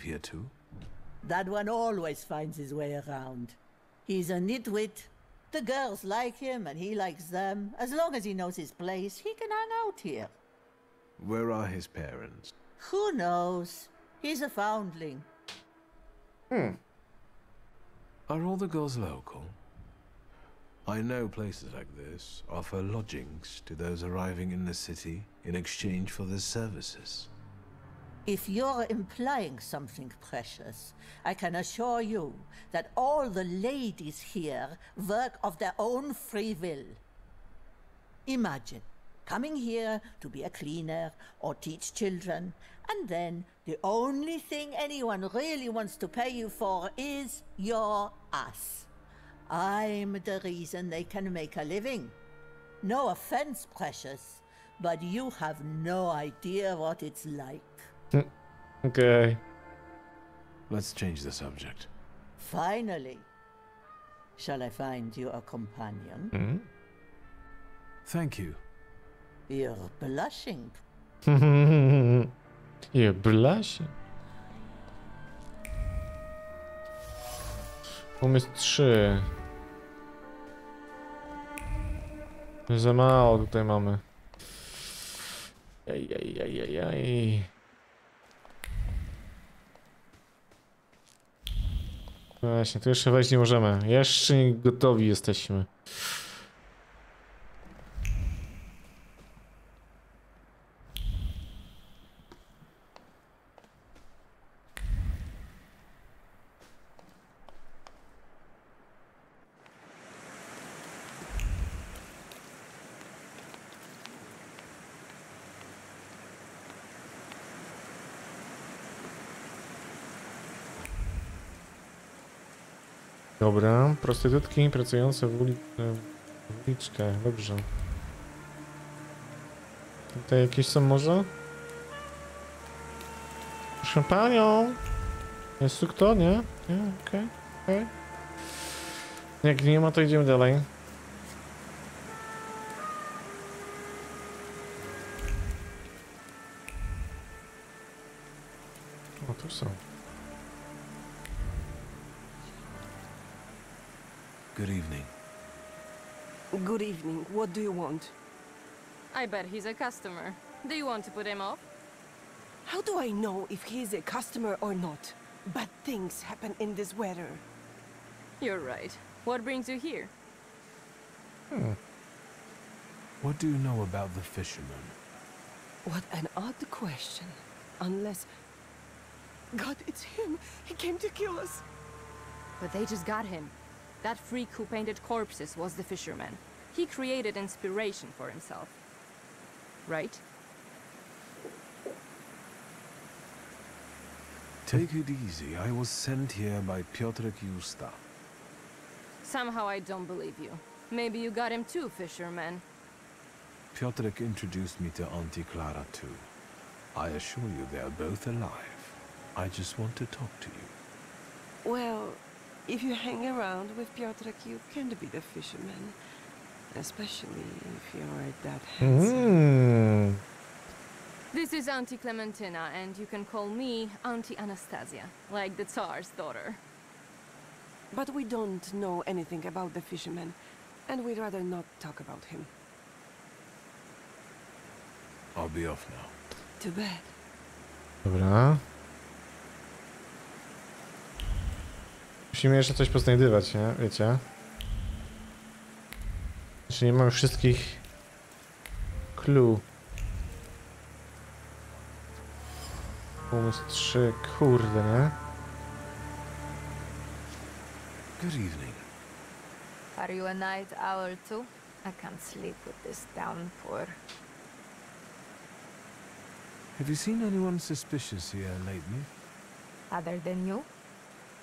here too? That one always finds his way around. He's a nitwit. The girls like him and he likes them. As long as he knows his place, he can hang out here. Where are his parents? Who knows? He's a foundling. Are all the girls local? I know places like this offer lodgings to those arriving in the city in exchange for their services. If you're implying something precious, I can assure you that all the ladies here work of their own free will. Imagine coming here to be a cleaner or teach children, and then the only thing anyone really wants to pay you for is your ass. I'm the reason they can make a living. No offense, precious, but you have no idea what it's like. Okay. Let's change the subject. Finally. Shall I find you a companion? Thank you. You're blushing. You're blushing. Umysł 3. Za mało tutaj mamy. Ej. Właśnie, tu jeszcze wejść nie możemy. Jeszcze nie gotowi jesteśmy. Dobra, prostytutki pracujące w uliczkach, dobrze. Tutaj jakieś są może? Proszę panią! Jest tu kto, nie? Nie, okej. Jak nie ma, to idziemy dalej. O, tu są. Good evening. Good evening. What do you want? I bet he's a customer. Do you want to put him off? How do I know if he is a customer or not? Bad things happen in this weather. You're right. What brings you here? What do you know about the fisherman? What an odd question. Unless... God, it's him! He came to kill us! But they just got him. That freak who painted corpses was the fisherman. He created inspiration for himself. Right? Take it easy. I was sent here by Piotrek Justa. Somehow I don't believe you. Maybe you got him too, fisherman. Piotrek introduced me to Auntie Clara too. I assure you they are both alive. I just want to talk to you. Well, if you hang around with Piotrek, you can be the fisherman. Especially if you're that handsome. This is Auntie Clementina, and you can call me Auntie Anastasia, like the Tsar's daughter. But we don't know anything about the fisherman, and we'd rather not talk about him. I'll be off now. To bed. Dobra. Musimy jeszcze coś poznajdywać, nie? Wiecie? Jeszcze nie mamy wszystkich clue. Umysł 3, kurde, nie? Good evening. Are you a night owl too? I can't sleep with this downpour. Have you seen anyone suspicious here lately? Other than you?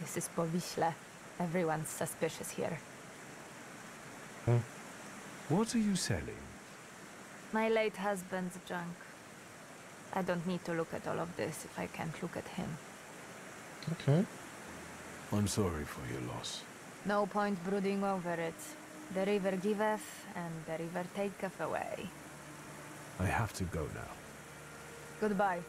This is Powiśle. Everyone's suspicious here. What are you selling? My late husband's junk. I don't need to look at all of this if I can't look at him. Okay. I'm sorry for your loss. No point brooding over it. The river giveth, and the river taketh away. I have to go now. Goodbye.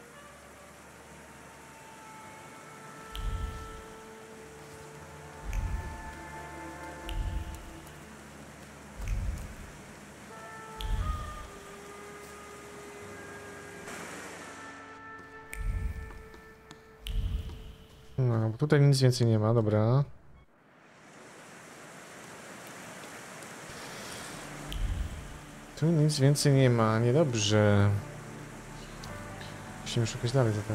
No, bo tutaj nic więcej nie ma, dobra. Tu nic więcej nie ma, niedobrze. Musimy szukać dalej za to.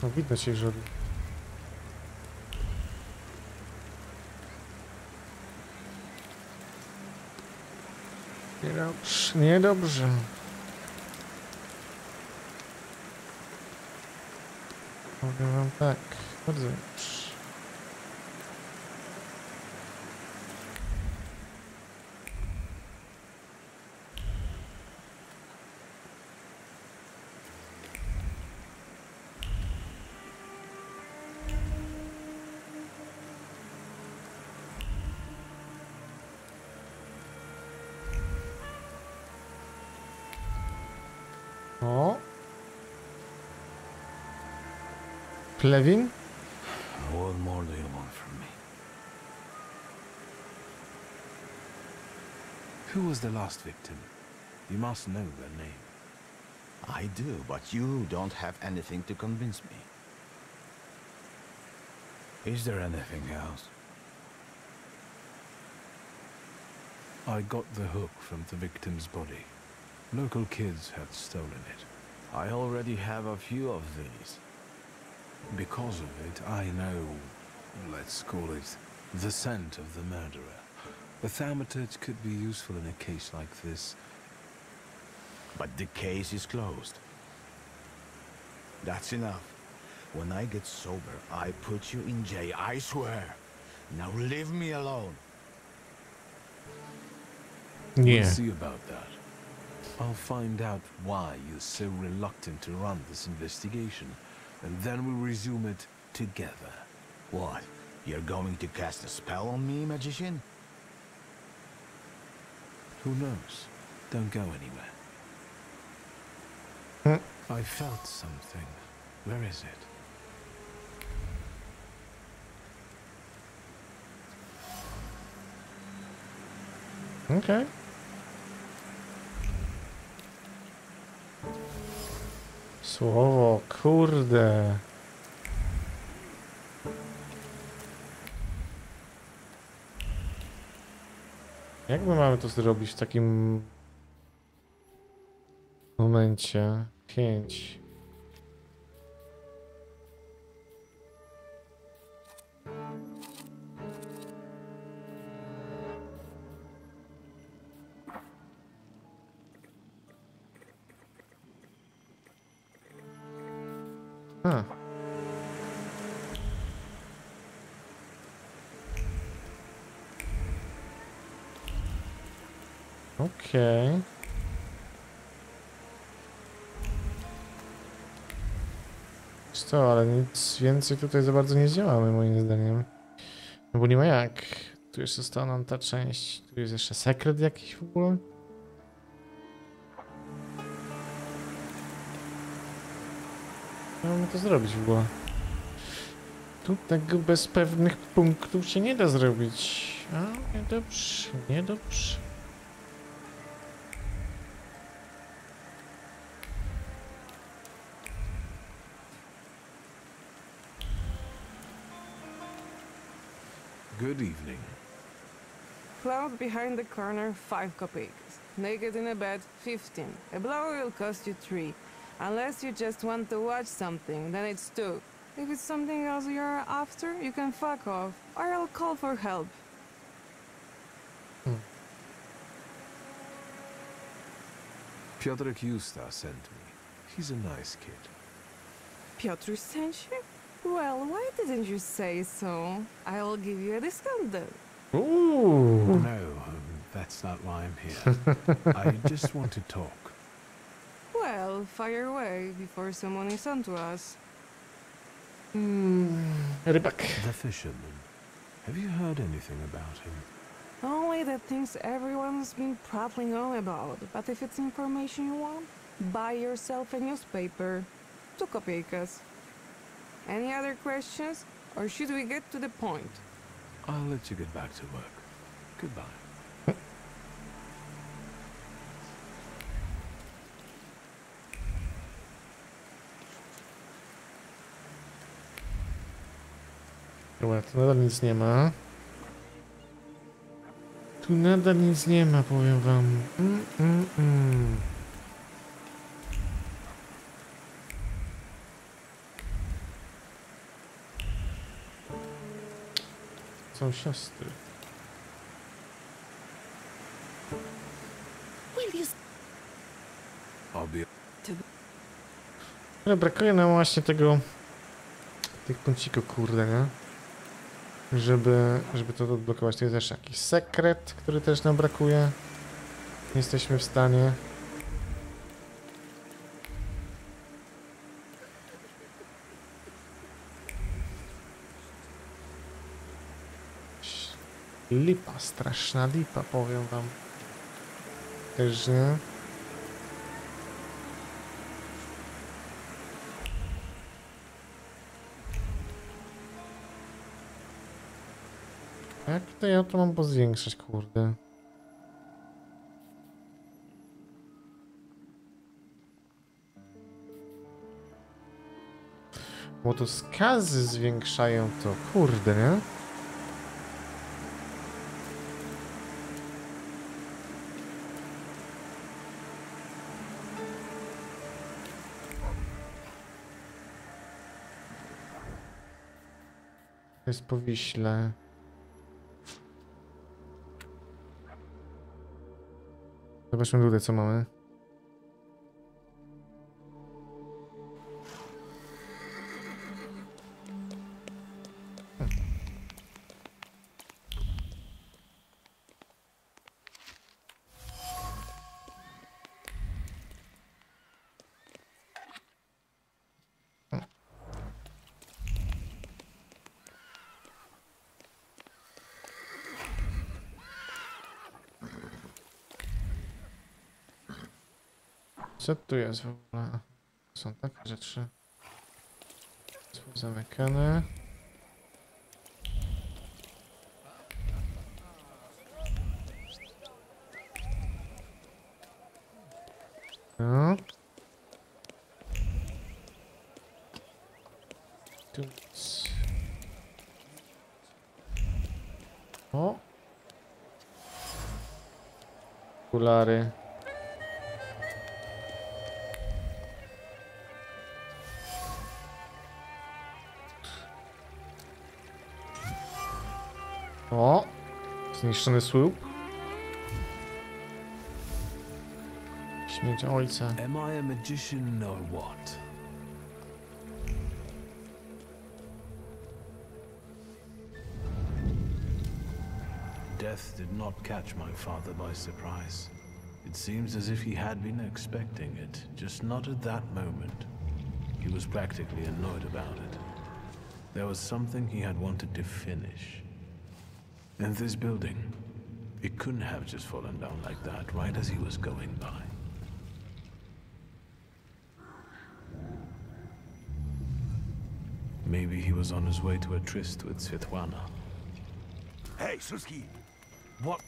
No widać się, że... Niedobrze, niedobrze. Powiem wam tak, bardzo dobrze. O! Plewin? What more do you want from me? Who was the last victim? You must know their name. I do, but you don't have anything to convince me. Is there anything else? I got the hook from the victim's body. Local kids had stolen it. I already have a few of these. Because of it, I know, let's call it, the scent of the murderer. The Thaumaturge could be useful in a case like this. But the case is closed. That's enough. When I get sober, I put you in jail, I swear. Now leave me alone. We'll see about that. I'll find out why you're so reluctant to run this investigation, and then we'll resume it together. What? You're going to cast a spell on me, magician? Who knows? Don't go anywhere. I felt something. Where is it? Okay. Słowo, kurde. Jak my mamy to zrobić w takim momencie? 5. A. Okej. Co, ale nic więcej tutaj za bardzo nie zdziałamy moim zdaniem. No bo nie ma jak. Tu jeszcze została nam ta część. Tu jest jeszcze sekret jakiś w ogóle. Jak mamy to zrobić w ogóle? Tu tego bez pewnych punktów się nie da zrobić. A, niedobrze, niedobrze. Good evening. Cloud behind the corner, 5 kopecks. Naked in a bed, 15. A blow will cost you 3. Unless you just want to watch something, then it's 2. If it's something else you're after, you can fuck off, or I'll call for help. Piotrek Justa sent me. He's a nice kid. Piotr sent you? Well, why didn't you say so? I'll give you a discount though. Ooh. No, that's not why I'm here. I just want to talk. Well, fire away before someone is onto us. Rybak. The fisherman. Have you heard anything about him? Only the things everyone's been prattling on about. But if it's information you want, buy yourself a newspaper. 2 kopejkas. Any other questions? Or should we get to the point? I'll let you get back to work. Goodbye. Dobra, tu nadal nic nie ma. Tu nadal nic nie ma, powiem wam. Są siostry. I'll be... Ale brakuje nam właśnie tego... tych punkcików, kurde, nie? Żeby to odblokować. To jest też jakiś sekret, który też nam brakuje. Nie jesteśmy w stanie. Lipa, straszna lipa, powiem wam. Też nie. Jak to ja to mam pozwiększać, kurde? Bo to skazy zwiększają to, kurde, nie? To jest po Wiśle. Zobaczmy tutaj, co mamy. Co tu jest w ogóle? Są takie rzeczy. Są zamykane. No. Tu nic. O! Okulary. O! Zniszczony słup. Śmierć ojca. Am I a magician or what? Death did not catch my father by surprise. It seems as if he had been expecting it, just not at that moment. He was practically annoyed about it. There was something he had wanted to finish. And this building, it couldn't have just fallen down like that, right as he was going by. Maybe he was on his way to a tryst with Svetlana. Hey, Suski! What?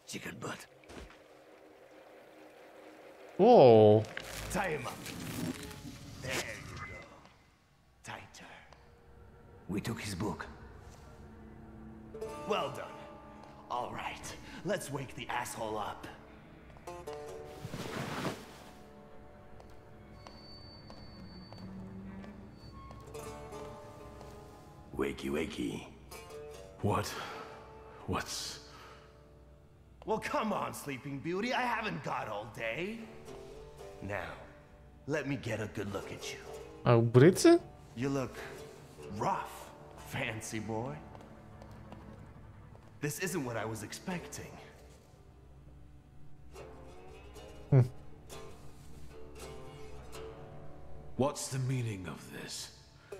Chicken butt. Whoa! Tie him up. There you go. Tighter. We took his book. Well done. All right, let's wake the asshole up. Wakey, wakey. What's... Well, come on, Sleeping Beauty. I haven't got all day. Now, let me get a good look at you. A ubrycy? You look rough, fancy boy. This isn't what I was expecting. What's the meaning of this?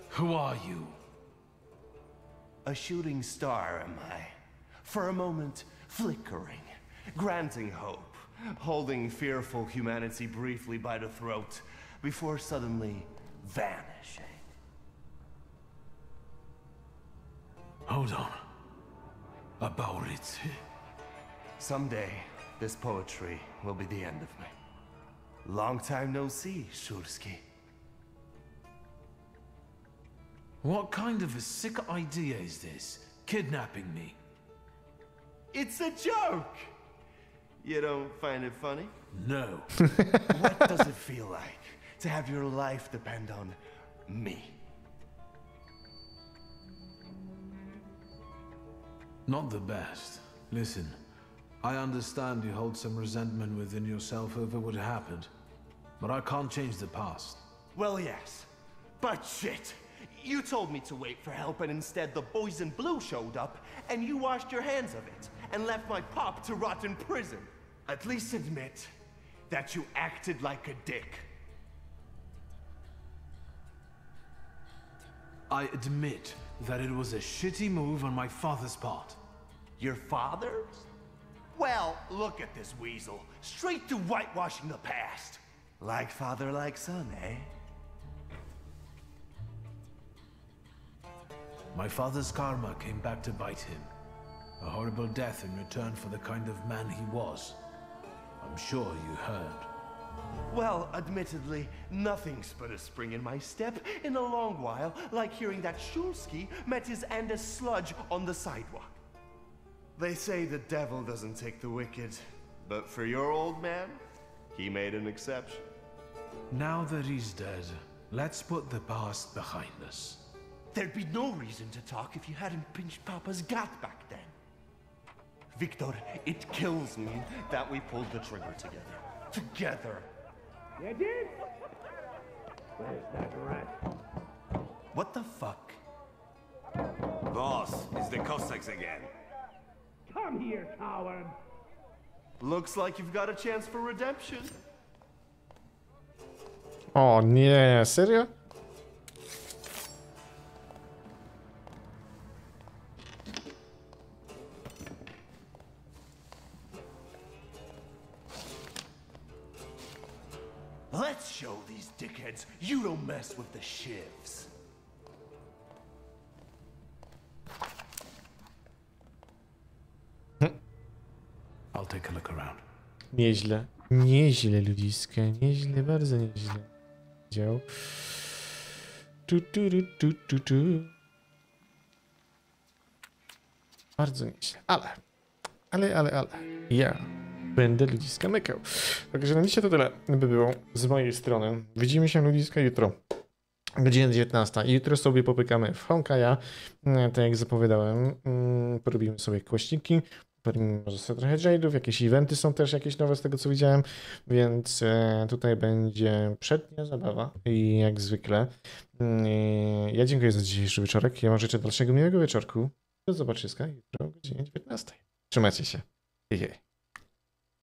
Who are you? A shooting star, am I? For a moment, flickering, granting hope, holding fearful humanity briefly by the throat, before suddenly vanishing. Hold on. About it. Someday, this poetry will be the end of me. Long time no see, Szurski. What kind of a sick idea is this? Kidnapping me? It's a joke! You don't find it funny? No. What does it feel like to have your life depend on me? Not the best. Listen, I understand you hold some resentment within yourself over what happened, but I can't change the past. Well, yes. But shit! You told me to wait for help and instead the boys in blue showed up and you washed your hands of it and left my pop to rot in prison. At least admit that you acted like a dick. I admit that it was a shitty move on my father's part. Your father's? Well, look at this weasel. Straight to whitewashing the past. Like father, like son, eh? My father's karma came back to bite him. A horrible death in return for the kind of man he was. I'm sure you heard. Well, admittedly, nothing's put a spring in my step in a long while, like hearing that Szulski met his end as sludge on the sidewalk. They say the devil doesn't take the wicked, but for your old man, he made an exception. Now that he's dead, let's put the past behind us. There'd be no reason to talk if you hadn't pinched Papa's gut back then. Victor, it kills me that we pulled the trigger together. Together. You did? Where's that rat? What the fuck? Boss, it's the Cossacks again. Come here, coward. Looks like you've got a chance for redemption. O nie, serio? Let's show these dickheads you don't mess with the shivs. I'll take a look around. Nieźle. Nieźle, ludziska. Nieźle, bardzo nieźle. Dział. Tu. Bardzo nieźle. Ale. Ja będę ludziska mykał. Także na dzisiaj to tyle by było z mojej strony. Widzimy się ludziska jutro. Godzina 19. I jutro sobie popykamy w Honkaja. Tak jak zapowiadałem. Porobimy sobie kłaściki. Może sobie trochę jade'ów, jakieś eventy są też jakieś nowe z tego co widziałem, więc tutaj będzie przednia zabawa i jak zwykle. Ja dziękuję za dzisiejszy wieczorek, ja wam życzę dalszego miłego wieczorku. Do zobaczyska jutro o godzinie 19. Trzymajcie się. Hej.